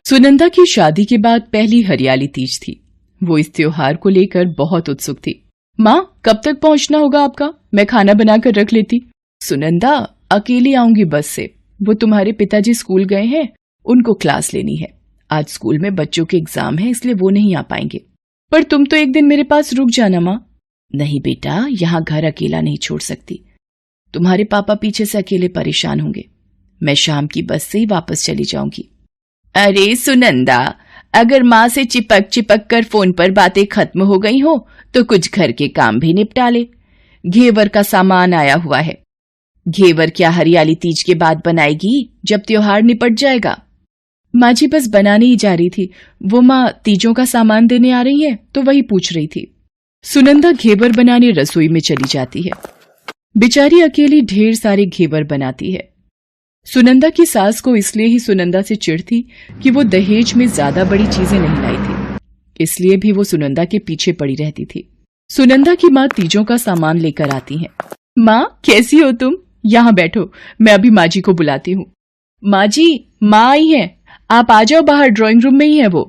सुनंदा की शादी के बाद पहली हरियाली तीज थी। वो इस त्योहार को लेकर बहुत उत्सुक थी। माँ, कब तक पहुंचना होगा आपका? मैं खाना बनाकर रख लेती। सुनंदा, अकेली आऊंगी बस से। वो तुम्हारे पिताजी स्कूल गए हैं, उनको क्लास लेनी है। आज स्कूल में बच्चों के एग्जाम है, इसलिए वो नहीं आ पाएंगे। पर तुम तो एक दिन मेरे पास रुक जाना माँ। नहीं बेटा, यहाँ घर अकेला नहीं छोड़ सकती। तुम्हारे पापा पीछे से अकेले परेशान होंगे। मैं शाम की बस से ही वापस चली जाऊंगी। अरे सुनंदा, अगर माँ से चिपक चिपक कर फोन पर बातें खत्म हो गई हो तो कुछ घर के काम भी निपटा ले। घेवर का सामान आया हुआ है। घेवर क्या हरियाली तीज के बाद बनाएगी, जब त्योहार निपट जाएगा? माँ जी बस बनाने ही जा रही थी। वो माँ तीजों का सामान देने आ रही है तो वही पूछ रही थी। सुनंदा घेवर बनाने रसोई में चली जाती है। बेचारी अकेली ढेर सारे घेवर बनाती है। सुनंदा की सास को इसलिए ही सुनंदा से चिढ़ थी कि वो दहेज में ज्यादा बड़ी चीजें नहीं लाई थी, इसलिए भी वो सुनंदा के पीछे पड़ी रहती थी। सुनंदा की माँ तीजों का सामान लेकर आती हैं। माँ, कैसी हो तुम? यहाँ बैठो, मैं अभी माँ जी को बुलाती हूँ। माँ जी, माँ आई है, आप आ जाओ बाहर, ड्राइंग रूम में ही है वो।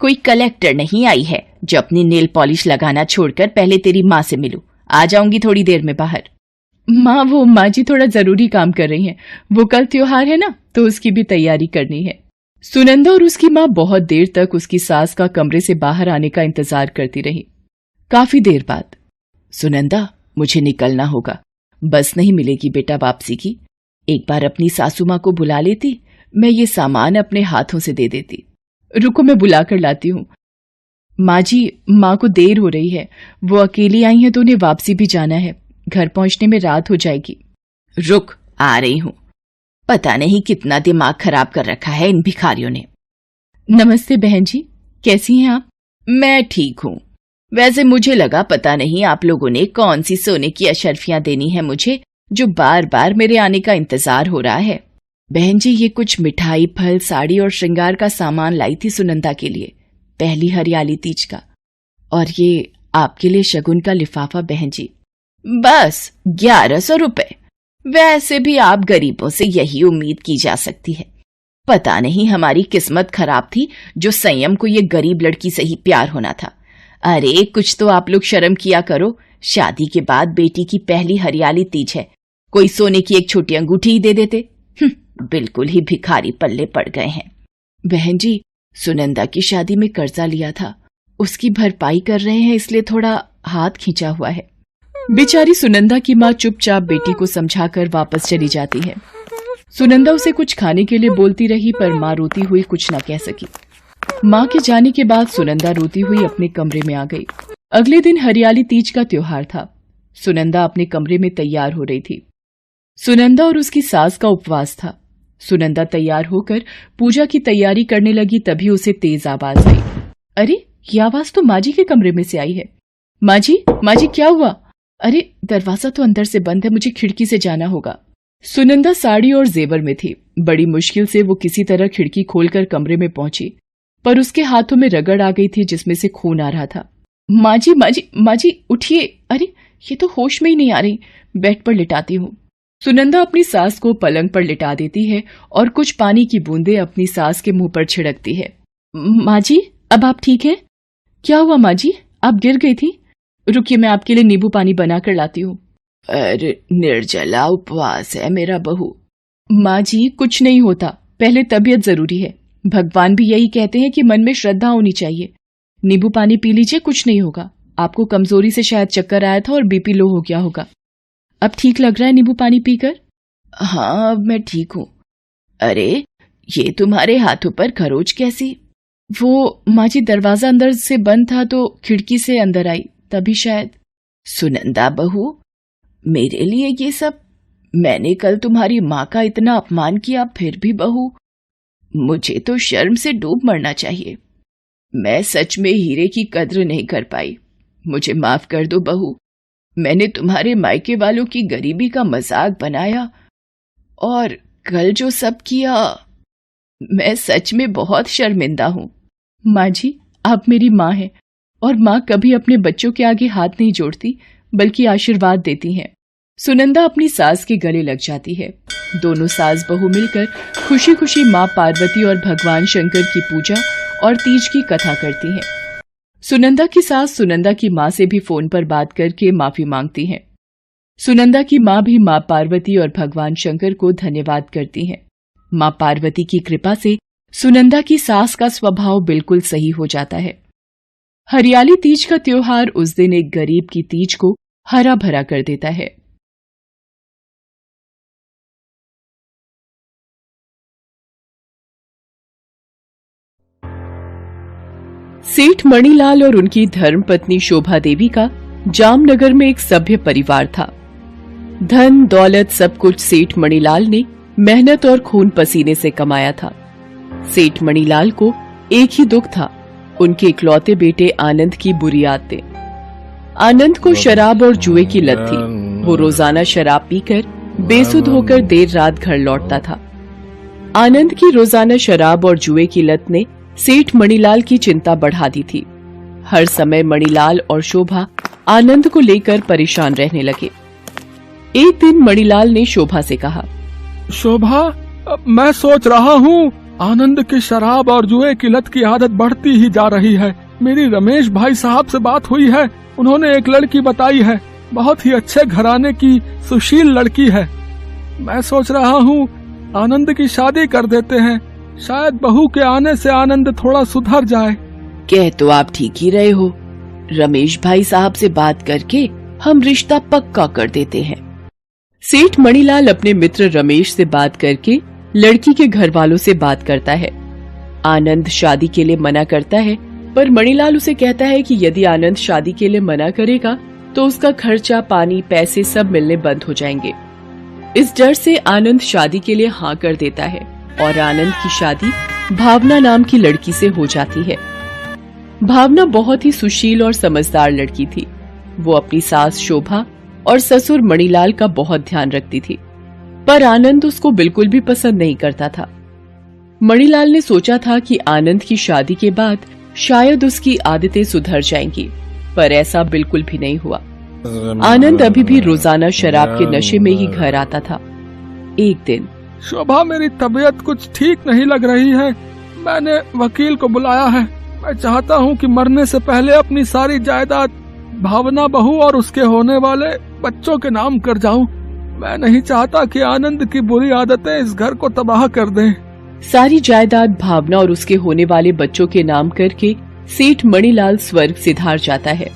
कोई कलेक्टर नहीं आई है जो अपनी नेल पॉलिश लगाना छोड़कर पहले तेरी माँ से मिलूं। आ जाऊंगी थोड़ी देर में बाहर। माँ, वो माँ जी थोड़ा जरूरी काम कर रही हैं। वो कल त्योहार है ना, तो उसकी भी तैयारी करनी है। सुनंदा और उसकी माँ बहुत देर तक उसकी सास का कमरे से बाहर आने का इंतजार करती रही। काफी देर बाद, सुनंदा, मुझे निकलना होगा, बस नहीं मिलेगी बेटा वापसी की। एक बार अपनी सासू माँ को बुला लेती, मैं ये सामान अपने हाथों से दे देती। रुको, मैं बुला कर लाती हूँ। माँ जी, माँ को देर हो रही है, वो अकेली आई हैं तो उन्हें वापसी भी जाना है। घर पहुंचने में रात हो जाएगी। रुक, आ रही हूं। पता नहीं कितना दिमाग खराब कर रखा है इन भिखारियों ने। नमस्ते बहन जी, कैसी हैं आप? मैं ठीक हूं। वैसे मुझे लगा पता नहीं आप लोगों ने कौन सी सोने की अशर्फियां देनी है मुझे, जो बार बार मेरे आने का इंतजार हो रहा है। बहन जी, ये कुछ मिठाई, फल, साड़ी और श्रृंगार का सामान लाई थी सुनंदा के लिए, पहली हरियाली तीज का। और ये आपके लिए शगुन का लिफाफा बहन जी। बस 1100 रुपए? वैसे भी आप गरीबों से यही उम्मीद की जा सकती है। पता नहीं हमारी किस्मत खराब थी जो संयम को ये गरीब लड़की से ही प्यार होना था। अरे कुछ तो आप लोग शर्म किया करो। शादी के बाद बेटी की पहली हरियाली तीज है, कोई सोने की एक छोटी अंगूठी ही दे देते। बिल्कुल ही भिखारी पल्ले पड़ गए हैं। बहन जी, सुनंदा की शादी में कर्जा लिया था, उसकी भरपाई कर रहे हैं, इसलिए थोड़ा हाथ खींचा हुआ है। बेचारी सुनंदा की माँ चुपचाप बेटी को समझाकर वापस चली जाती है। सुनंदा उसे कुछ खाने के लिए बोलती रही, पर माँ रोती हुई कुछ न कह सकी। माँ के जाने के बाद सुनंदा रोती हुई अपने कमरे में आ गई। अगले दिन हरियाली तीज का त्योहार था। सुनंदा अपने कमरे में तैयार हो रही थी। सुनंदा और उसकी सास का उपवास था। सुनंदा तैयार होकर पूजा की तैयारी करने लगी, तभी उसे तेज आवाज आई। अरे, ये आवाज तो माँ जी के कमरे में से आई है। माँ जी, क्या हुआ? अरे, दरवाजा तो अंदर से बंद है, मुझे खिड़की से जाना होगा। सुनंदा साड़ी और जेवर में थी। बड़ी मुश्किल से वो किसी तरह खिड़की खोलकर कमरे में पहुंची, पर उसके हाथों में रगड़ आ गई थी जिसमें से खून आ रहा था। माँ जी, उठिए। अरे, ये तो होश में ही नहीं आ रही। बेड पर लिटाती हूँ। सुनंदा अपनी सास को पलंग पर लिटा देती है और कुछ पानी की बूंदें अपनी सास के मुंह पर छिड़कती है। माँ जी, अब आप ठीक हैं? क्या हुआ माँ जी, आप गिर गई थी? रुकिए, मैं आपके लिए नींबू पानी बनाकर लाती हूँ। अरे निर्जला उपवास है मेरा बहू। माँ जी, कुछ नहीं होता, पहले तबीयत जरूरी है। भगवान भी यही कहते हैं कि मन में श्रद्धा होनी चाहिए। नींबू पानी पी लीजिए, कुछ नहीं होगा। आपको कमजोरी से शायद चक्कर आया था और बीपी लो हो गया होगा। अब ठीक लग रहा है नींबू पानी पीकर? हाँ, अब मैं ठीक हूँ। अरे, ये तुम्हारे हाथों पर खरोच कैसी? वो माँ जी, दरवाजा अंदर से बंद था तो खिड़की से अंदर आई, तभी शायद। सुनंदा बहू, मेरे लिए ये सब? मैंने कल तुम्हारी माँ का इतना अपमान किया, फिर भी बहू, मुझे तो शर्म से डूब मरना चाहिए। मैं सच में हीरे की कद्र नहीं कर पाई। मुझे माफ कर दो बहू। मैंने तुम्हारे मायके वालों की गरीबी का मजाक बनाया, और कल जो सब किया, मैं सच में बहुत शर्मिंदा हूँ। माँ जी, आप मेरी माँ हैं, और माँ कभी अपने बच्चों के आगे हाथ नहीं जोड़ती, बल्कि आशीर्वाद देती हैं। सुनंदा अपनी सास के गले लग जाती है। दोनों सास बहू मिलकर खुशी खुशी माँ पार्वती और भगवान शंकर की पूजा और तीज की कथा करती हैं। सुनंदा की सास सुनंदा की माँ से भी फोन पर बात करके माफी मांगती हैं। सुनंदा की माँ भी माँ पार्वती और भगवान शंकर को धन्यवाद करती हैं। माँ पार्वती की कृपा से सुनंदा की सास का स्वभाव बिल्कुल सही हो जाता है। हरियाली तीज का त्योहार उस दिन एक गरीब की तीज को हरा भरा कर देता है। सेठ मणिलाल और उनकी धर्मपत्नी शोभा देवी का जामनगर में एक सभ्य परिवार था। धन दौलत सब कुछ सेठ मणिलाल ने मेहनत और खून पसीने से कमाया था। सेठ मणिलाल को एक ही दुख था, उनके इकलौते बेटे आनंद की बुरी आदतें। आनंद को शराब और जुए की लत थी। वो रोजाना शराब पीकर बेसुध होकर देर रात घर लौटता था। आनंद की रोजाना शराब और जुए की लत ने सेठ मणिलाल की चिंता बढ़ा दी थी। हर समय मणिलाल और शोभा आनंद को लेकर परेशान रहने लगे। एक दिन मणिलाल ने शोभा से कहा, शोभा, मैं सोच रहा हूँ आनंद की शराब और जुए की लत की आदत बढ़ती ही जा रही है। मेरी रमेश भाई साहब से बात हुई है, उन्होंने एक लड़की बताई है, बहुत ही अच्छे घराने की सुशील लड़की है। मैं सोच रहा हूँ आनंद की शादी कर देते हैं, शायद बहू के आने से आनंद थोड़ा सुधर जाए। कह तो आप ठीक ही रहे हो, रमेश भाई साहब से बात करके हम रिश्ता पक्का कर देते हैं। सेठ मणिलाल अपने मित्र रमेश से बात करके लड़की के घर वालों से बात करता है। आनंद शादी के लिए मना करता है, पर मणिलाल उसे कहता है कि यदि आनंद शादी के लिए मना करेगा तो उसका खर्चा पानी पैसे सब मिलने बंद हो जाएंगे। इस डर से आनंद शादी के लिए हाँ कर देता है और आनंद की शादी भावना नाम की लड़की से हो जाती है। भावना बहुत ही सुशील और समझदार लड़की थी। वो अपनी सास शोभा और ससुर मणिलाल का बहुत ध्यान रखती थी, पर आनंद उसको बिल्कुल भी पसंद नहीं करता था। मणिलाल ने सोचा था कि आनंद की शादी के बाद शायद उसकी आदतें सुधर जाएंगी, पर ऐसा बिल्कुल भी नहीं हुआ। आनंद अभी भी रोजाना शराब के नशे में ही घर आता था। एक दिन, शोभा, मेरी तबीयत कुछ ठीक नहीं लग रही है, मैंने वकील को बुलाया है। मैं चाहता हूँ कि मरने से पहले अपनी सारी जायदाद भावना बहू और उसके होने वाले बच्चों के नाम कर जाऊं। मैं नहीं चाहता कि आनंद की बुरी आदतें इस घर को तबाह कर दें। सारी जायदाद भावना और उसके होने वाले बच्चों के नाम करके सेठ मणिलाल स्वर्ग सिधार जाता है।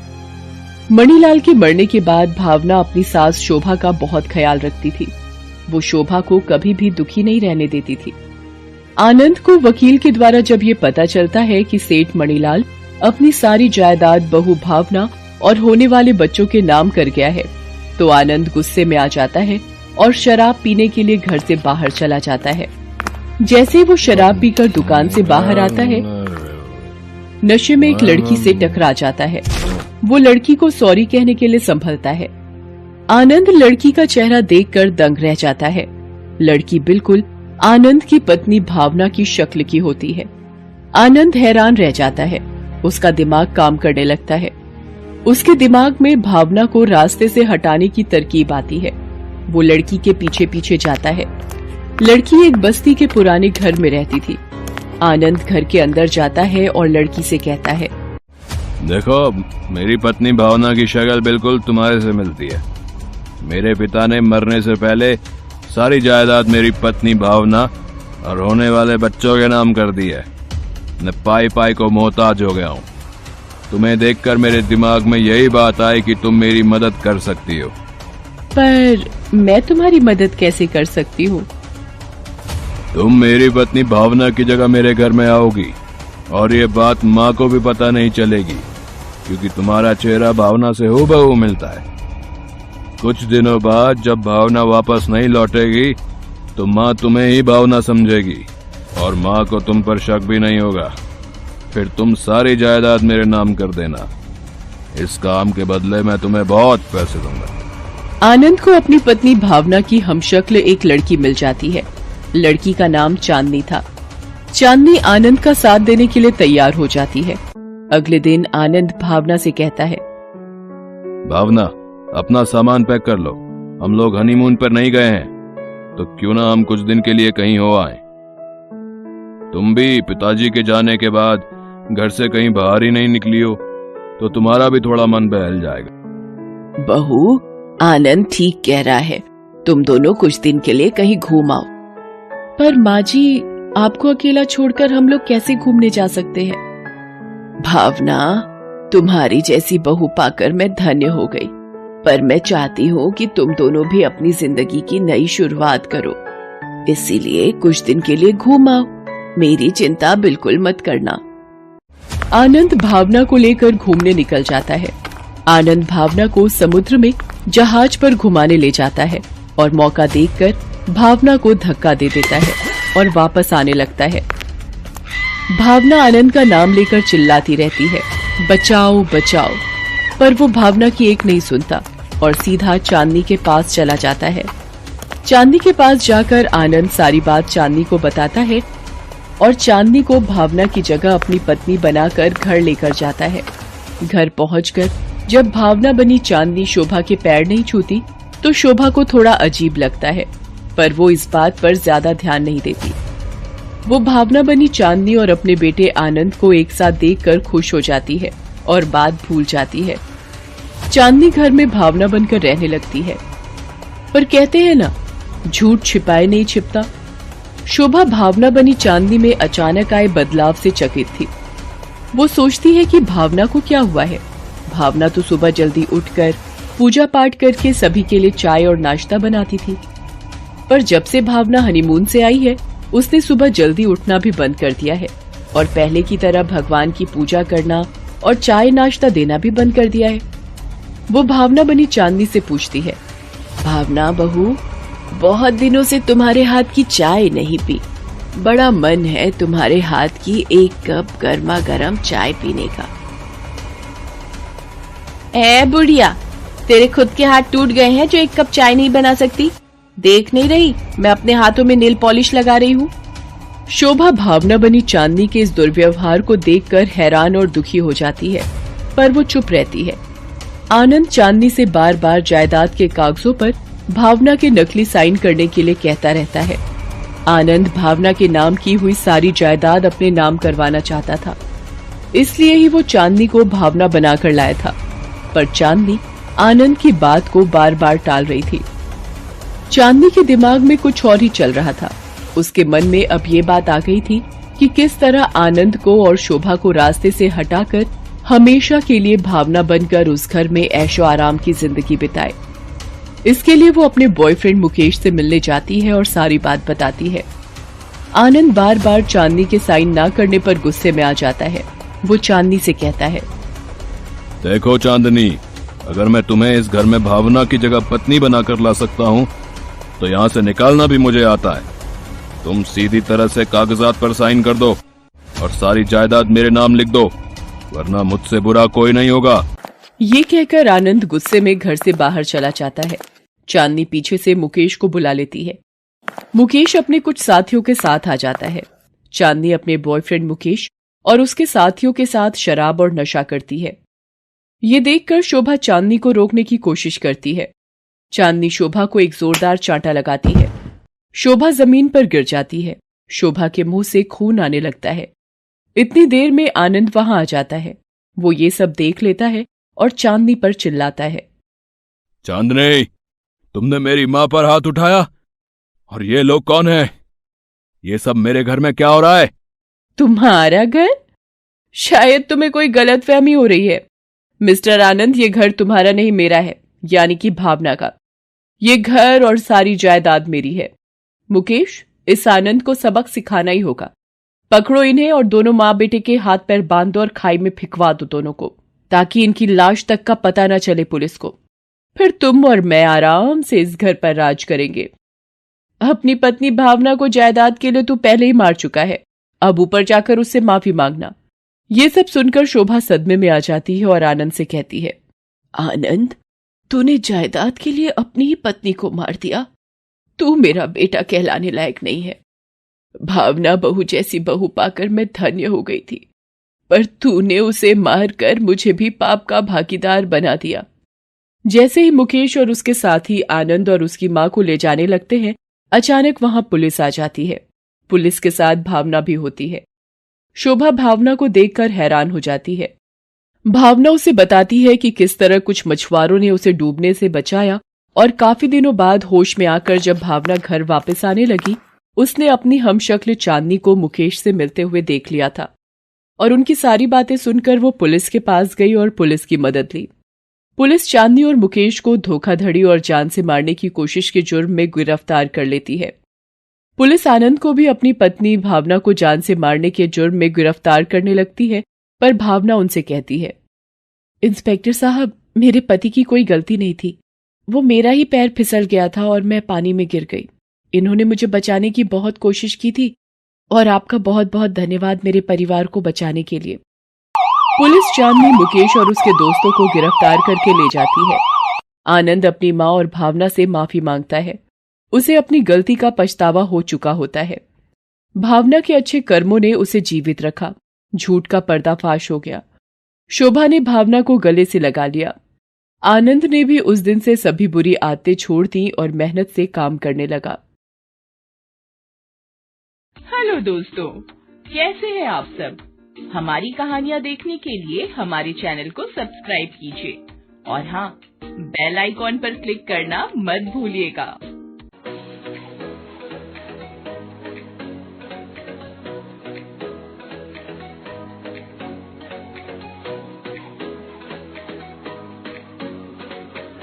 मणिलाल के मरने के बाद भावना अपनी सास शोभा का बहुत ख्याल रखती थी। वो शोभा को कभी भी दुखी नहीं रहने देती थी। आनंद को वकील के द्वारा जब ये पता चलता है कि सेठ मणिलाल अपनी सारी जायदाद बहू भावना और होने वाले बच्चों के नाम कर गया है, तो आनंद गुस्से में आ जाता है और शराब पीने के लिए घर से बाहर चला जाता है। जैसे वो शराब पीकर दुकान से बाहर आता है, नशे में एक लड़की से टकरा जाता है। वो लड़की को सॉरी कहने के लिए संभलता है। आनंद लड़की का चेहरा देखकर दंग रह जाता है। लड़की बिल्कुल आनंद की पत्नी भावना की शक्ल की होती है। आनंद हैरान रह जाता है। उसका दिमाग काम करने लगता है। उसके दिमाग में भावना को रास्ते से हटाने की तरकीब आती है। वो लड़की के पीछे पीछे जाता है। लड़की एक बस्ती के पुराने घर में रहती थी। आनंद घर के अंदर जाता है और लड़की से कहता है, देखो, मेरी पत्नी भावना की शक्ल बिल्कुल तुम्हारे से मिलती है। मेरे पिता ने मरने से पहले सारी जायदाद मेरी पत्नी भावना और होने वाले बच्चों के नाम कर दी है। मैं पाई पाई को मोहताज हो गया हूँ। तुम्हें देखकर मेरे दिमाग में यही बात आई कि तुम मेरी मदद कर सकती हो। पर मैं तुम्हारी मदद कैसे कर सकती हूँ? तुम मेरी पत्नी भावना की जगह मेरे घर में आओगी और ये बात माँ को भी पता नहीं चलेगी, क्योंकि तुम्हारा चेहरा भावना से हूबहू मिलता है। कुछ दिनों बाद जब भावना वापस नहीं लौटेगी तो माँ तुम्हें ही भावना समझेगी और माँ को तुम पर शक भी नहीं होगा। फिर तुम सारी जायदाद मेरे नाम कर देना। इस काम के बदले मैं तुम्हें बहुत पैसे दूंगा। आनंद को अपनी पत्नी भावना की हमशक्ल एक लड़की मिल जाती है। लड़की का नाम चांदनी था। चांदनी आनंद का साथ देने के लिए तैयार हो जाती है। अगले दिन आनंद भावना से कहता है, भावना, अपना सामान पैक कर लो हम लोग हनीमून पर नहीं गए हैं, तो क्यों ना हम कुछ दिन के लिए कहीं हो आए। तुम भी पिताजी के जाने के बाद घर से कहीं बाहर ही नहीं निकली हो, तो तुम्हारा भी थोड़ा मन बहल जाएगा। बहू, आनंद ठीक कह रहा है, तुम दोनों कुछ दिन के लिए कहीं घूम आओ। पर माँ जी, आपको अकेला छोड़कर हम लोग कैसे घूमने जा सकते हैं? भावना, तुम्हारी जैसी बहू पाकर मैं धन्य हो गई, पर मैं चाहती हूँ कि तुम दोनों भी अपनी जिंदगी की नई शुरुआत करो, इसीलिए कुछ दिन के लिए घूम आओ। मेरी चिंता बिल्कुल मत करना। आनंद भावना को लेकर घूमने निकल जाता है। आनंद भावना को समुद्र में जहाज पर घुमाने ले जाता है और मौका देखकर भावना को धक्का दे देता है और वापस आने लगता है। भावना आनंद का नाम लेकर चिल्लाती रहती है, बचाओ बचाओ, पर वो भावना की एक नहीं सुनता और सीधा चांदनी के पास चला जाता है। चांदनी के पास जाकर आनंद सारी बात चांदनी को बताता है और चांदनी को भावना की जगह अपनी पत्नी बनाकर घर लेकर जाता है। घर पहुंचकर जब भावना बनी चांदनी शोभा के पैर नहीं छूती तो शोभा को थोड़ा अजीब लगता है, पर वो इस बात पर ज्यादा ध्यान नहीं देती। वो भावना बनी चांदनी और अपने बेटे आनंद को एक साथ देखकर खुश हो जाती है और बात भूल जाती है। चांदनी घर में भावना बनकर रहने लगती है, पर कहते हैं ना, झूठ छिपाए नहीं छिपता। शोभा भावना बनी चांदनी में अचानक आए बदलाव से चकित थी। वो सोचती है कि भावना को क्या हुआ है। भावना तो सुबह जल्दी उठकर पूजा पाठ करके सभी के लिए चाय और नाश्ता बनाती थी, पर जब से भावना हनीमून से आई है उसने सुबह जल्दी उठना भी बंद कर दिया है और पहले की तरह भगवान की पूजा करना और चाय नाश्ता देना भी बंद कर दिया है। वो भावना बनी चांदनी से पूछती है, भावना बहू, बहुत दिनों से तुम्हारे हाथ की चाय नहीं पी, बड़ा मन है तुम्हारे हाथ की एक कप गर्मा गर्म चाय पीने का। ए बुढ़िया, तेरे खुद के हाथ टूट गए हैं जो एक कप चाय नहीं बना सकती? देख नहीं रही मैं अपने हाथों में नेल पॉलिश लगा रही हूँ। शोभा भावना बनी चांदनी के इस दुर्व्यवहार को देखकर हैरान और दुखी हो जाती है, पर वो चुप रहती है। आनंद चांदनी से बार बार जायदाद के कागजों पर भावना के नकली साइन करने के लिए कहता रहता है। आनंद भावना के नाम की हुई सारी जायदाद अपने नाम करवाना चाहता था, इसलिए ही वो चांदनी को भावना बनाकर लाया था, पर चांदनी आनंद की बात को बार बार टाल रही थी। चांदनी के दिमाग में कुछ और ही चल रहा था। उसके मन में अब ये बात आ गई थी कि किस तरह आनंद को और शोभा को रास्ते से हटाकर हमेशा के लिए भावना बनकर उस घर में ऐशो आराम की जिंदगी बिताए। इसके लिए वो अपने बॉयफ्रेंड मुकेश से मिलने जाती है और सारी बात बताती है। आनंद बार बार चांदनी के साइन ना करने पर गुस्से में आ जाता है। वो चांदनी से कहता है, देखो चांदनी, अगर मैं तुम्हें इस घर में भावना की जगह पत्नी बनाकर ला सकता हूँ तो यहाँ से निकालना भी मुझे आता है। तुम सीधी तरह से कागजात पर साइन कर दो और सारी जायदाद मेरे नाम लिख दो, वरना मुझसे बुरा कोई नहीं होगा। ये कहकर आनंद गुस्से में घर से बाहर चला जाता है। चांदनी पीछे से मुकेश को बुला लेती है। मुकेश अपने कुछ साथियों के साथ आ जाता है। चांदनी अपने बॉयफ्रेंड मुकेश और उसके साथियों के साथ शराब और नशा करती है। ये देखकर शोभा चांदनी को रोकने की कोशिश करती है। चांदनी शोभा को एक जोरदार चांटा लगाती है। शोभा जमीन पर गिर जाती है। शोभा के मुंह से खून आने लगता है। इतनी देर में आनंद वहां आ जाता है। वो ये सब देख लेता है और चांदनी पर चिल्लाता है, चांदनी, तुमने मेरी माँ पर हाथ उठाया? और ये लोग कौन हैं? ये सब मेरे घर में क्या हो रहा है? तुम्हारा घर? शायद तुम्हें कोई गलतफहमी हो रही है। मिस्टर आनंद, ये घर तुम्हारा नहीं, मेरा है, यानी कि भावना का। ये घर और सारी जायदाद मेरी है। मुकेश, इस आनंद को सबक सिखाना ही होगा। पकड़ो इन्हें और दोनों माँ बेटे के हाथ पैर बांध दो और खाई में फिकवा दो दोनों को, ताकि इनकी लाश तक का पता न चले पुलिस को। फिर तुम और मैं आराम से इस घर पर राज करेंगे। अपनी पत्नी भावना को जायदाद के लिए तू पहले ही मार चुका है, अब ऊपर जाकर उससे माफी मांगना। ये सब सुनकर शोभा सदमे में आ जाती है और आनंद से कहती है, आनंद, तूने जायदाद के लिए अपनी ही पत्नी को मार दिया। तू मेरा बेटा कहलाने लायक नहीं है। भावना बहू जैसी बहू पाकर मैं धन्य हो गई थी, पर तूने उसे मारकर मुझे भी पाप का भागीदार बना दिया। जैसे ही मुकेश और उसके साथी आनंद और उसकी मां को ले जाने लगते हैं, अचानक वहां पुलिस आ जाती है। पुलिस के साथ भावना भी होती है। शोभा भावना को देखकर हैरान हो जाती है। भावना उसे बताती है कि किस तरह कुछ मछुआरों ने उसे डूबने से बचाया और काफी दिनों बाद होश में आकर जब भावना घर वापस आने लगी, उसने अपनी हमशक्ल चांदनी को मुकेश से मिलते हुए देख लिया था और उनकी सारी बातें सुनकर वो पुलिस के पास गई और पुलिस की मदद ली। पुलिस चांदनी और मुकेश को धोखाधड़ी और जान से मारने की कोशिश के जुर्म में गिरफ्तार कर लेती है। पुलिस आनंद को भी अपनी पत्नी भावना को जान से मारने के जुर्म में गिरफ्तार करने लगती है, पर भावना उनसे कहती है, इंस्पेक्टर साहब, मेरे पति की कोई गलती नहीं थी। वो मेरा ही पैर फिसल गया था और मैं पानी में गिर गई। इन्होंने मुझे बचाने की बहुत कोशिश की थी और आपका बहुत बहुत धन्यवाद मेरे परिवार को बचाने के लिए। पुलिस चांदनी मुकेश और उसके दोस्तों को गिरफ्तार करके ले जाती है। आनंद अपनी मां और भावना से माफी मांगता है। उसे अपनी गलती का पछतावा हो चुका होता है। भावना के अच्छे कर्मों ने उसे जीवित रखा। झूठ का पर्दाफाश हो गया। शोभा ने भावना को गले से लगा लिया। आनंद ने भी उस दिन से सभी बुरी आदतें छोड़ दी और मेहनत से काम करने लगा। हेलो दोस्तों, कैसे हैं आप सब? हमारी कहानियां देखने के लिए हमारे चैनल को सब्सक्राइब कीजिए और हाँ, बेल आइकॉन पर क्लिक करना मत भूलिएगा।